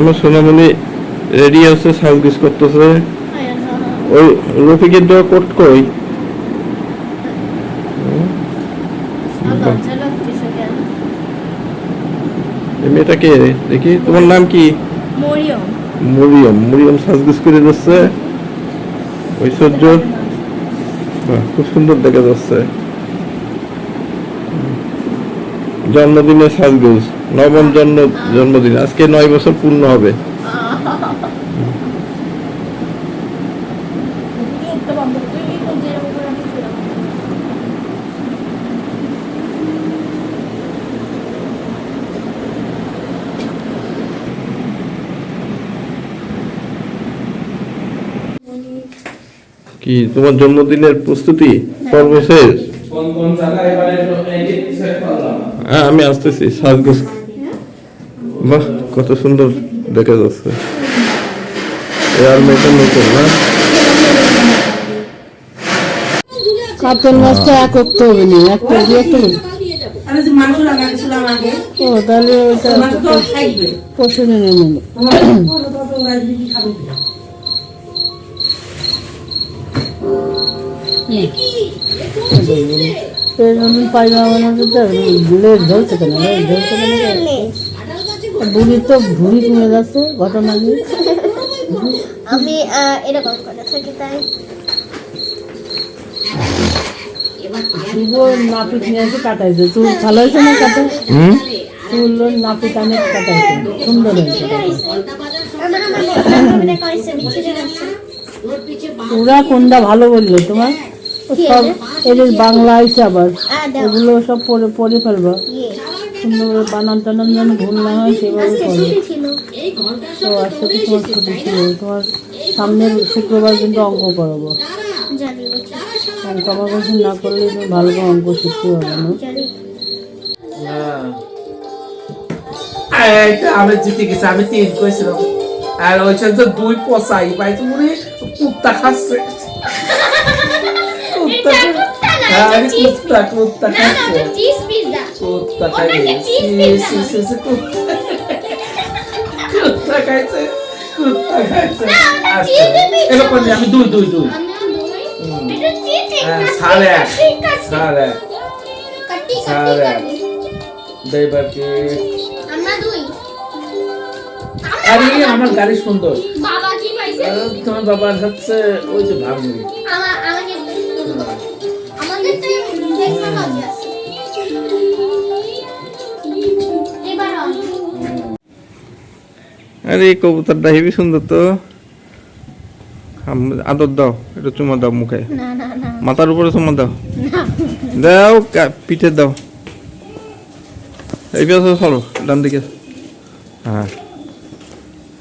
আমার সোনামণি রেডি আছে, সাজগোজ করতেছে। ওই রফিকের দেওয়া কোট কই? মেয়েটা কে দেখি? তোমার নাম কি? মরিয়ম। মরিয়ম। মরিয়ম সাজগোজ করে যাচ্ছে, ঐশ্বর্য। খুব সুন্দর দেখা যাচ্ছে। জন্মদিনে সাজগোজ, নবম জন্মদিন। আজকে 9 বছর পূর্ণ হবে। কি তোমার জন্মদিনের প্রস্তুতি পর্ব শেষ? হ্যাঁ, আমি আসতেছি। সাজগোজ, বাহ কত সুন্দর দেখা যাচ্ছে। আর মেয়েটা নতুন না? কাতল মাছটা এক করতে হবে না, একটা দিয়ে একটা ও তাহলে ওইটা পশুরে নেব। পাইবা বুলের ধরছে কেন? ধরছে কেন? বুড়ি তো ভুড়ি কমে যাচ্ছে ঘটনা নিয়ে। আমি এরকম করে থাকি তাই। নাপিত নিয়ে এসে কাটাইছে, চুল ভালো হয়েছে না? কাটা চুল নাপিত অনেক কাটাইছে, সুন্দর হয়েছে। ওরা কোনটা ভালো বললো তোমার? সব এদের বাংলা আইসে আবার এগুলো সব পড়ে ফেলবা। সুন্দর করে বানান টানান যেন ভুল না হয় সেভাবে করবে। তো আজকে তো তোমার ছুটি ছিল, তোমার সামনের শুক্রবার কিন্তু অঙ্ক করাবো। অঙ্ক আমার কাছে না করলে তুমি ভালো করে অঙ্ক শিখতে পারবে না। আমি জিতে গেছি, আমি 3 করেছিলাম। আর ওই যে 2 পচাই পাইছে মনে কুত্তা খাচ্ছে। কুত্তা খাচ্ছে। কুত্তা খাইছে। কুত্তা খাইছে। কুত্তা খাইছে। এরকম আমি 2 সাড়ে 2 আরে আমার গাড়ি সুন্দর। বাবা কি পাইছে? তোমার বাবার হচ্ছে ওই যে ভাবি। আমাদের তো দেখতে পাচ্ছি আছে। আরে কবুতরটা হেবি সুন্দর তো। আদর দাও, একটু চুমা দাও মুখে। না না না, মাথার উপরে চুমা দাও। দাও পিঠে দাও। এই পাশে চলো, ডান দিকে। হ্যাঁ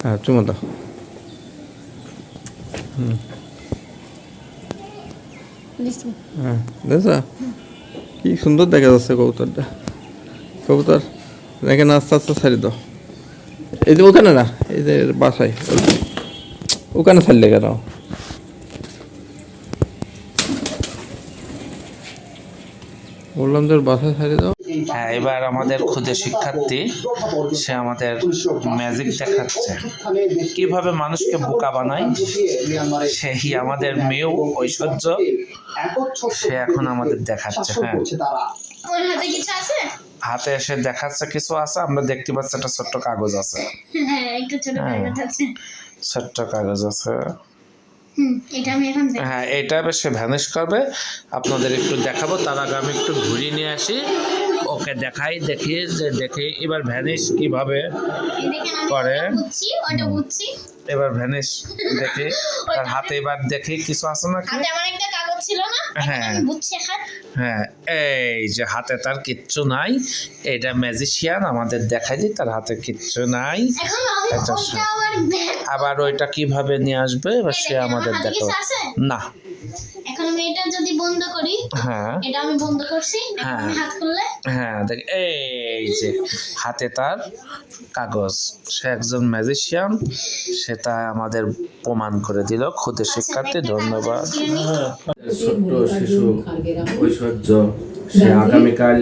হ্যাঁ, চুমা দাও। হ্যাঁ দেখছো কি সুন্দর দেখা যাচ্ছে কবুতরটা। কবুতর দেখেন, আস্তে আস্তে ছাড়ি দাও। এই যে ওখানে না, এই যে বাসায় ওখানে ছাড়লে কেন? বললাম যে বাসায় ছাড়ি দাও। হ্যাঁ, এবার আমাদের ক্ষুদে শিক্ষার্থী সে আমাদের ম্যাজিক দেখাচ্ছে, কিভাবে মানুষকে বোকা বানায়। সেই আমাদের মেয়েও ঐশ্বর্য, সে এখন আমাদের দেখাচ্ছে। হ্যাঁ, হাতে কিছু আছে? হাতে এসে দেখাচ্ছে কিছু আছে। আমরা দেখতে পাচ্ছি একটা ছোট্ট কাগজ আছে। হ্যাঁ, একটু ছোট কাগজ আছে। ছোট্ট কাগজ আছে। এটা আমি এখন দেখি। হ্যাঁ, এটা সে ভ্যানিশ করবে। আপনাদের একটু দেখাবো, তার আগে আমি একটু ঘুরিয়ে নিয়ে আসি। ওকে দেখাই, দেখি যে দেখে এবার ভ্যানিশ কিভাবে করে। এবার ভ্যানিশ দেখে তার হাতে এবার দেখি কিছু আছে না। হাতে আমার একটা কাগজ ছিল না? হ্যাঁ হ্যাঁ, এই যে হাতে তার কিচ্ছু নাই। এটা ম্যাজিশিয়ান আমাদের দেখাই দিই, তার হাতে কিচ্ছু নাই। আবার ওইটা কিভাবে নিয়ে আসবে এবার সে আমাদের দেখো না। এখন আমি এটা যদি বন্ধ করি, হ্যাঁ এটা আমি বন্ধ করছি, এখন আমি হাত খুললে, হ্যাঁ দেখ, এই যে হাতে তার কাগজ। সে একজন ম্যাজিশিয়ান, সেটা আমাদের প্রমাণ করে দিল। ক্ষুদে শিক্ষার্থী, ধন্যবাদ। ছোট্ট শিশু ঐশ্বর্য, সে আগামীকাল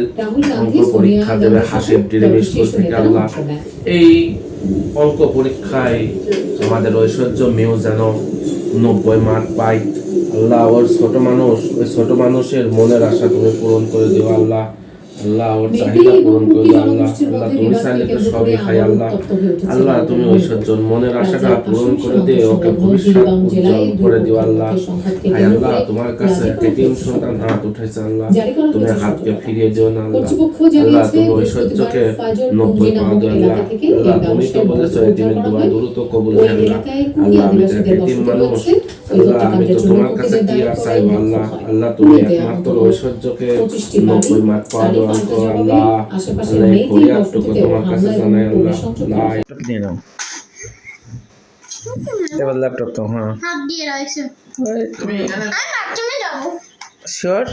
অঙ্ক পরীক্ষা দেবে হাসির ড্রিম স্কুল থেকে। আল্লাহ এই অঙ্ক পরীক্ষায় আমাদের ঐশ্বর্য মেয়েও যেন 90 মার্ক পাই। আল্লাহ ওর ছোট মানুষ, ওই ছোট মানুষের মনের আশা তুমি পূরণ করে দিও আল্লাহ। আল্লাহ ওর চাহিদা পূরণ করে দিও আল্লাহ। আল্লাহ তুমি চাইলে তো সবই খাই আল্লাহ। আল্লাহ তুমি ঐশ্বর্যর মনের আশাটা পূরণ করে দিয়ে ওকে ভবিষ্যৎ উজ্জ্বল করে দিও আল্লাহ। হায় আল্লাহ তোমার কাছে এতিম সন্তান হাত উঠেছে আল্লাহ, তুমি হাতকে ফিরিয়ে দিও না আল্লাহ। আল্লাহ তুমি ঐশ্বর্যকে 90 পাওয়া দিও আল্লাহ। আল্লাহ তুমি তো বলেছো এতিমের দোয়া দ্রুত কবুল হয় আল্লাহ। আল্লাহ আমি তো এতিম মানুষ আল্লাহ, আমি তো তোমার কাছে কি আর চাইবো আল্লাহ। আল্লাহ তুমি একমাত্র ঐশ্বর্যকে 90 মার্ক পাওয়া দিও আল্লাহ। আল্লাহ এই ফরিয়াদটুকু তোমার কাছে জানাই আল্লাহ। ল্যাপটপ নিয়ে নাও, এবার ল্যাপটপ তো হ্যাঁ হাত দিয়ে রয়েছে। তুমি আমি বাথরুমে যাবো। শিওর?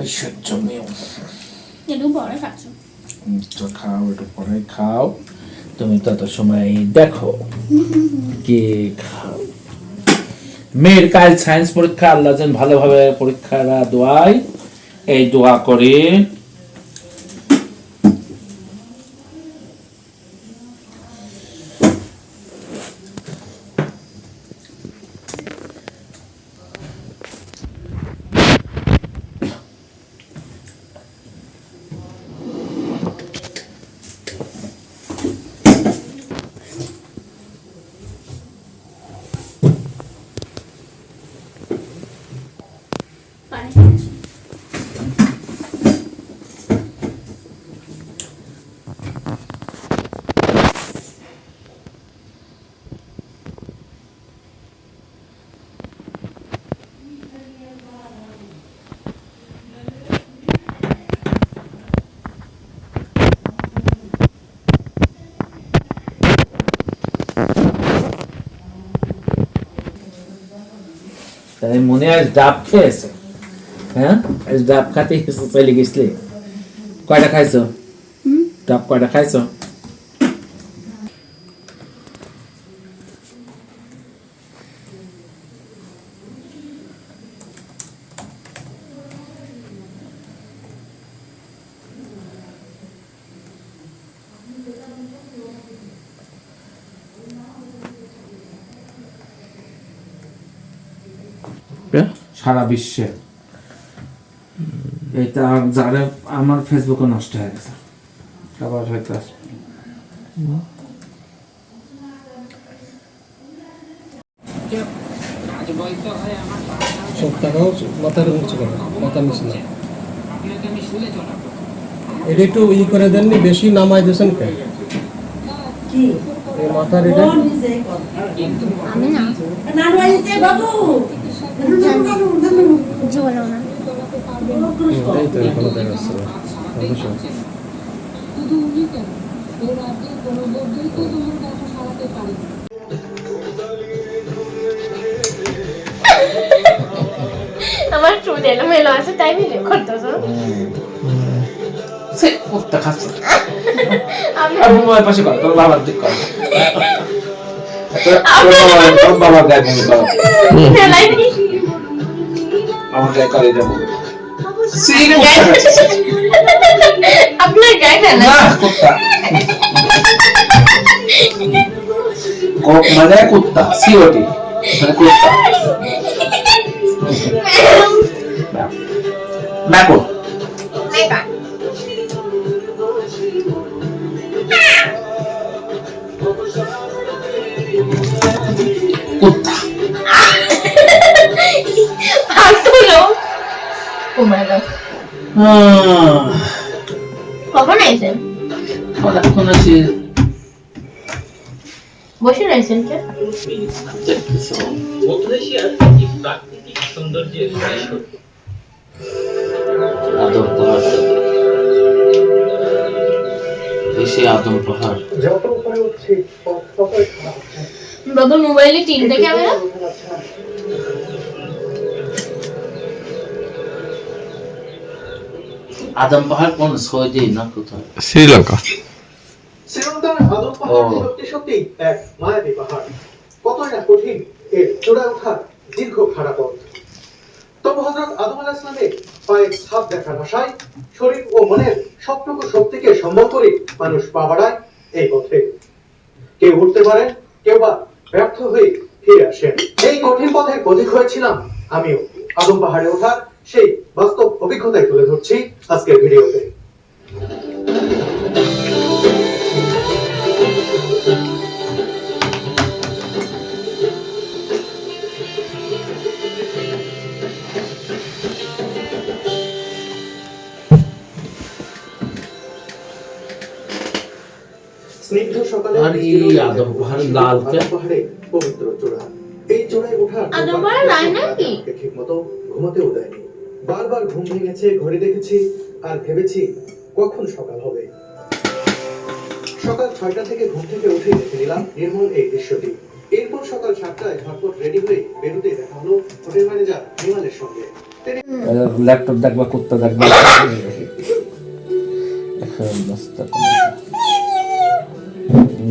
ঐশ্বর্য মেয়ে একটু পরে খাচ্ছ। তো খাও, একটু পরে খাও, তুমি তত সময় দেখো কি খাও। মেয়ের কাল সায়েন্স পরীক্ষা, আল্লাহ যেন ভালোভাবে পরীক্ষাটা দোয়াই, এই দোয়া করি। তাই মনে আজ ডাব খেয়েছে? হ্যাঁ, আজ ডাব খাতে চলে গেছিলে। কয়টা খাইছো ডাব? কয়টা খাইছো? সারা বিশ্বে এটা যারা আমার ফেসবুকে নষ্ট হয়ে গেছে, আবার হয়তো আসবে। মাথার নিচে করে, মাথার নিচে না, এটা একটু ই করে দেননি, বেশি নামাই দিয়েছেন কেন? এই মাথার এটা আমি না বাবু জোলো না। এই তো এখনো দেখা যাচ্ছে না। আমার চুল এলোমেলো আছে তাই ভিডিও করতেছো। সে কুত্তা খাচ্ছে। আমি আর মোবাইল পাশে কর, তোর বাবার দিক কর। তোর বাবার গায়ে বমি কর। ফেলাই দিই। আমার গায়ে করে যাবো। আপনার গায়ে ফেলাই। না কুত্তা। কক মানে কুত্তা, সিওটি মানে কুত্তা। ম্যাকো। কুত্তা। ফালতুলো। ও মাই গড। কখন আইছেন? অনেকক্ষণ আছি। বসে রয়েছেন কে? আদম পাহাড়, এসে আদম পাহাড়। বাবা মোবাইলে 3টে ক্যামেরা। আদম পাহাড় কোন সৌদি না কোথায়? শ্রীলঙ্কা। শ্রীলঙ্কার আদম পাহাড় সত্যি সত্যি এক মায়াবী পাহাড়। কতই না কঠিন এর চূড়ায় ওঠার দীর্ঘ খাড়া পথ। তবু হযরত আদম আলাইহিস সালামের পায়ের ছাপ দেখার আশায় শরীর ও মনের সবটুকু শক্তিকে সম্বল করে মানুষ পা বাড়ায় এই পথে। কেউ উঠতে পারেন, কেউ বা ব্যর্থ হয়ে ফিরে আসেন। এই কঠিন পথের পথিক হয়েছিলাম আমিও। আদম পাহাড়ে ওঠার সেই বাস্তব অভিজ্ঞতাই তুলে ধরছি আজকের ভিডিওতে। স্নিগ্ধ সকালে আর এই আদম পাহাড় লাল কে? আদম পাহাড়ে পবিত্র চূড়া। এই চূড়ায় ওঠার আদম পাহাড় লাল নাকি? ঠিক মতো ঘুমাতেও দেয়নি। বারবার ঘুম ভেঙেছে, ঘড়ি দেখেছি আর ভেবেছি কখন সকাল হবে। সকাল 6টা থেকে ঘুম থেকে উঠে দেখে নিলাম নির্মল এই দৃশ্যটি। এরপর সকাল 7টায় ঝটপট রেডি হয়ে বেরোতে দেখা হলো হোটেল ম্যানেজার নিমালের সঙ্গে। ল্যাপটপ দেখবা, কুত্তা দেখবা,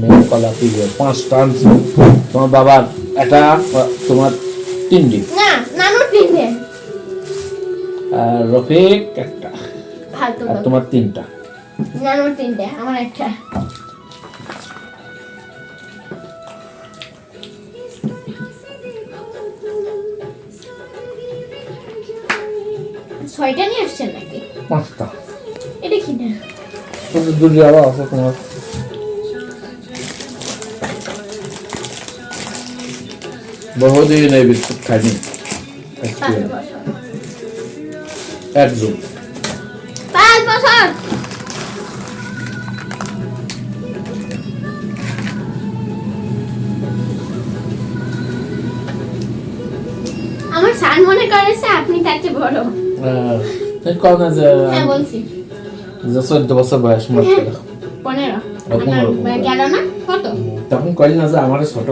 মেয়ে কলা পিজে 5টা আনছি। তোমার বাবার একটা, তোমার 3টি, না নানুর 3টে, আর রফিক একটা, ফালতু আর কথা। তোমার 3টা। নানুর 3টে, আমার একটা। ছয়টা নিয়ে আসছেন নাকি? 5টা। এটা কি না? দুটো আবার আছে তোমার। বহুদিন এই বিস্কুট খাইনি। একজন 5 বছর। আমার সান মনে করেছে আপনি তার চেয়ে বড়। কল না যে হ্যাঁ বলছি। 14 বছর বয়স মত 15। 15 গেল না কত? তখন কই না যে আমার ছোট।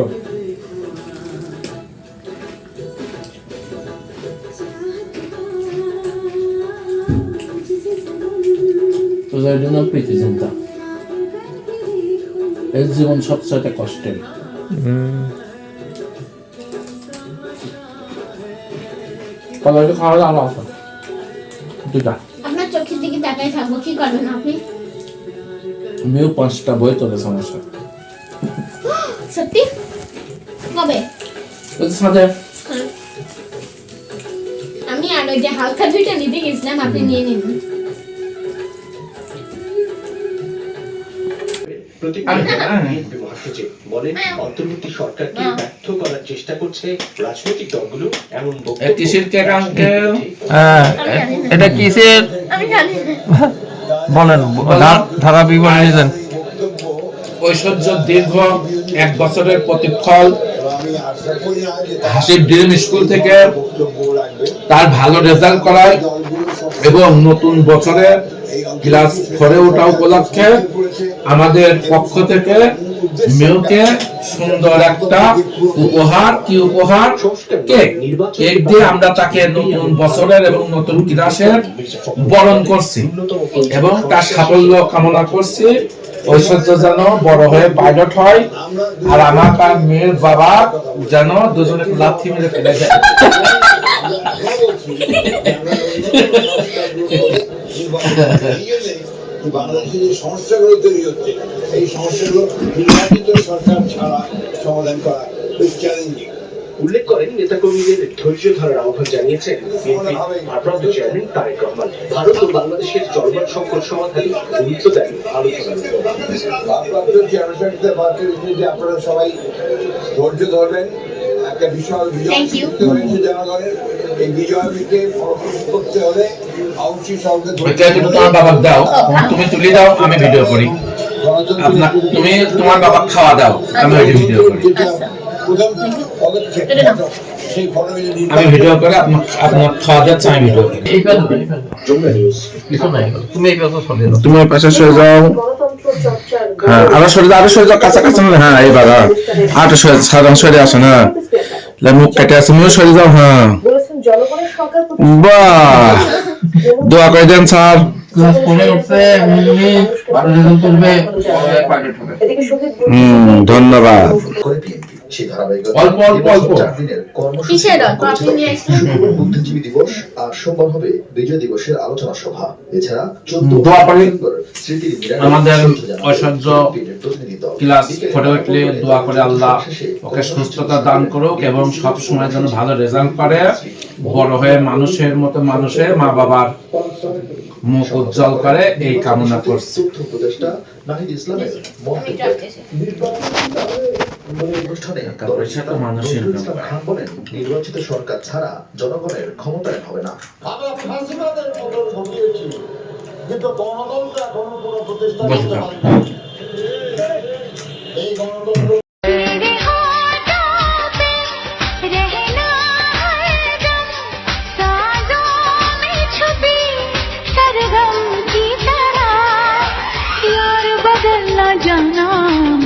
তো যাই জন্য প্রীতি চিন্তা, এই জীবন সবচেয়ে কষ্টের। কলাইটা খাওয়া দাওয়া আছে দুটা। আপনার চোখের দিকে তাকাই থাকবো, কি করবেন আপনি? আমিও 5টা বই তোলে সমস্যা। সত্যি? কবে? ওই সাথে আমি আর ওই যে হালকা 2টা নিতে গেছিলাম, আপনি নিয়ে নিন। বলেন অন্তর্বর্তী সরকারকে ব্যর্থ করার চেষ্টা করছে রাজনৈতিক দলগুলো, এমন কিসের কেক আঙ্কেল? এটা কিসের আমি জানি না। বলেন, ধারা বিবরণী দেন। ঐশ্বর্য দীর্ঘ 1 বছরের প্রতিফল। হাসির ড্রিম স্কুল থেকে তার ভালো রেজাল্ট করায় এবং নতুন বছরে ক্লাস 4 ওঠা উপলক্ষে আমাদের পক্ষ থেকে মেয়েকে সুন্দর একটা উপহার। কি উপহার? কেক। কেক দিয়ে আমরা তাকে নতুন বছরের এবং নতুন ক্লাসের বরণ করছি এবং তার সাফল্য কামনা করছি। ঐশ্বর্য যেন বড় হয়ে পাইলট হয়, আর আমার আর মেয়ের বাবা যেন দুজনে লাথি মেরে ফেলে যায়। বাংলাদেশে যে সমস্যাগুলো তৈরি হচ্ছে, এই সমস্যাগুলো নির্বাচিত সরকার ছাড়া সমাধান করা বেশ চ্যালেঞ্জিং। উল্লেখ করেন নেতাকর্মীদের ধৈর্য ধরার আহ্বান জানিয়েছেন বিএনপির ভারপ্রাপ্ত চেয়ারম্যান তারেক রহমান। ভারত ও বাংলাদেশের চলমান সংকট সমাধানে গুরুত্ব দেন আলোচনার। ভারপ্রাপ্ত চেয়ারম্যান যে আপনারা সবাই ধৈর্য ধরবেন, একটা বিশাল বিজয় Thank you. করতে হয়েছে জনগণের। এই বিজয়কে ফলপ্রসূ করতে হলে অবশ্যই সবকে এটা কিন্তু তোমার বাবা দাও, তুমি তুলে দাও, আমি ভিডিও করি। আপনার তুমি তোমার বাবা খাওয়া দাও, আমি ভিডিও করি। প্রথম পদক্ষেপ সেই ফটো আমি ভিডিও করে আপনার খাওয়া যাচ্ছে, আমি ভিডিও করি। তুমি এই কথা শুনে দাও। তুমি ওই পাশে শুয়ে যাও, হ্যাঁ আরো সরে যাও কাছাকাছি না হ্যাঁ এইবার আরো সরে আসে না মুখ কেটে আছে মুখ সরে যাও হ্যাঁ বাহ দোয়া করে দেন স্যার ক্লাস 4 উঠছে উনি 12 রেজাল্ট করবে পাইলট হবে। ধন্যবাদ অল্প অল্প অল্প কিসের অল্প? আপনি নিয়ে আসলেন। বুদ্ধিজীবী দিবস আর সোমবার হবে বিজয় দিবসের আলোচনা সভা। এছাড়া দোয়া করি স্মৃতির আমাদের ঐশ্বর্য ক্লাস 4 উঠলে দোয়া করে আল্লাহ ওকে সুস্থতা দান করুক এবং সব সময় যেন ভালো রেজাল্ট করে, বড় হয়ে মানুষের মতো মানুষের মা বাবার মুখ উজ্জ্বল করে এই কামনা করছি। উপদেষ্টা নাহিদ ইসলামের মন্তব্য অনুষ্ঠানে মানুষের ইসলাম খান বলেন, নির্বাচিত সরকার ছাড়া জনগণের ক্ষমতায়ন হবে না। আমরা ফাঁসিবাদের বদল ঘটিয়েছি, কিন্তু গণতন্ত্র এখনো কোনো প্রতিষ্ঠা করতে পারেনি। এই গণতন্ত্র जाना